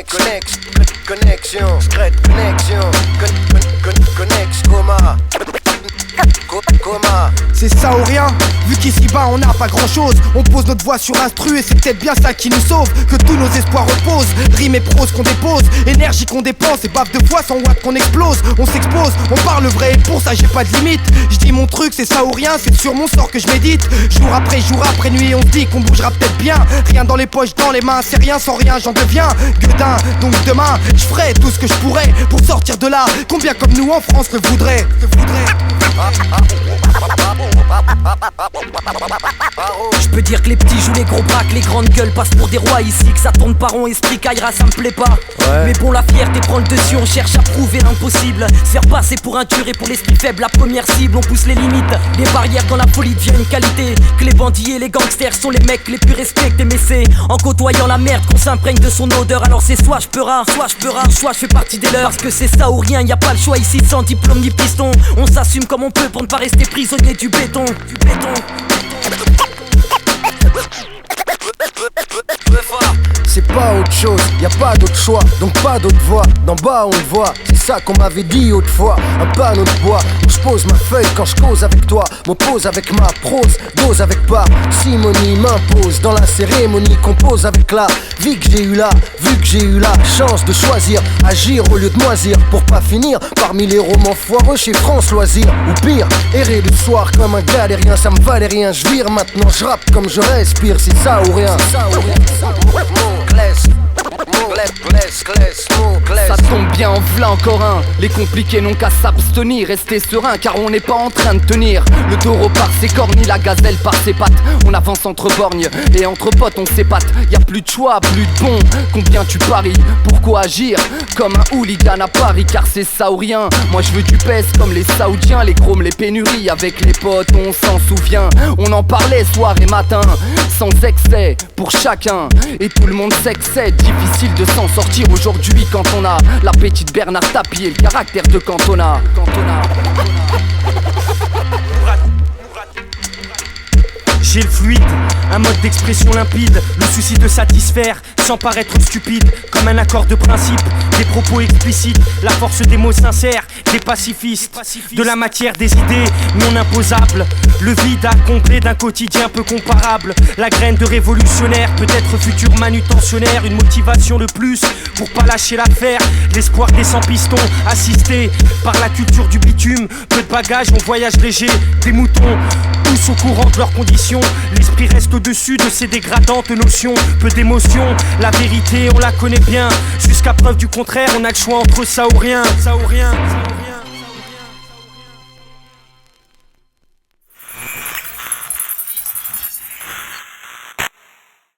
connexion, secret connexion, connexion, coma. C'est ça ou rien, vu qu'ici bas on n'a pas grand chose. On pose notre voix sur instru et c'est peut-être bien ça qui nous sauve. Que tous nos espoirs reposent, rimes et prose qu'on dépose, énergie qu'on dépense et baffe de foi 100 watts qu'on explose. On s'expose, on parle vrai et pour ça j'ai pas de limite. Je dis mon truc c'est ça ou rien, c'est sur mon sort que je médite. Jour après nuit on se dit qu'on bougera peut-être bien. Rien dans les poches, dans les mains, c'est rien sans rien j'en deviens gueudin. Donc demain je ferai tout ce que je pourrais pour sortir de là. Combien comme nous en France le voudraient? Je peux dire que les petits jouent les gros braques, les grandes gueules passent pour des rois ici. Que ça tourne pas rond, esprit caillera, ça me plaît pas. Mais bon, la fierté prend le dessus, on cherche à prouver l'impossible. Se faire passer pour un tueur et pour l'esprit faible, la première cible. On pousse les limites, les barrières quand la folie devient une qualité. Que les bandits et les gangsters sont les mecs les plus respectés. Mais c'est en côtoyant la merde qu'on s'imprègne de son odeur. Alors c'est soit je peux soit je fais partie des leurs. Parce que c'est ça ou rien, y a pas le choix ici sans diplôme ni piston. On s'assume comme on peut pour ne pas rester prisonnier du béton. C'est pas autre chose, y a pas d'autre choix, donc pas d'autre voie. D'en bas on le voit, c'est ça qu'on m'avait dit autrefois. Un panneau de bois où je pose ma feuille quand je cause avec toi. M'oppose avec ma prose, dose avec pas. Simonie m'impose dans la cérémonie, compose avec la vie que j'ai eu là. Vu que j'ai eu la chance de choisir, agir au lieu de moisir. Pour pas finir parmi les romans foireux chez France Loisirs. Ou pire, errer le soir comme un galérien. Ça me valait rien, je vire maintenant, je rappe comme je respire. C'est ça ou rien. Ça tombe bien, en v'là encore un. Les compliqués n'ont qu'à s'abstenir, rester serein car on n'est pas en train de tenir. Le taureau par ses cornes, la gazelle par ses pattes. On avance entre borgnes et entre potes on s'épate. Y'a plus de choix, plus de bon. Combien tu paries? Pourquoi agir comme un hooligan à Paris? Car c'est ça ou rien. Moi je veux du pèse comme les saoudiens. Les chromes, les pénuries, avec les potes on s'en souvient. On en parlait soir et matin, sans excès pour chacun. Et tout le monde sait que c'est difficile de s'en sortir aujourd'hui quand on a la petite Bernard Tapie et le caractère de Cantona. J'ai le fluide, un mode d'expression limpide, le souci de satisfaire sans paraître stupide, comme un accord de principe, des propos explicites, la force des mots sincères, des pacifistes, de la matière des idées non imposables, le vide à combler d'un quotidien peu comparable, la graine de révolutionnaire, peut-être futur manutentionnaire, une motivation de plus pour pas lâcher l'affaire, l'espoir des sans pistons, assisté par la culture du bitume, peu de bagages, on voyage léger, des moutons, tous au courant de leurs conditions. L'esprit reste au-dessus de ces dégradantes notions. Peu d'émotion, la vérité on la connaît bien. Jusqu'à preuve du contraire, on a le choix entre ça ou rien. Ça ou rien.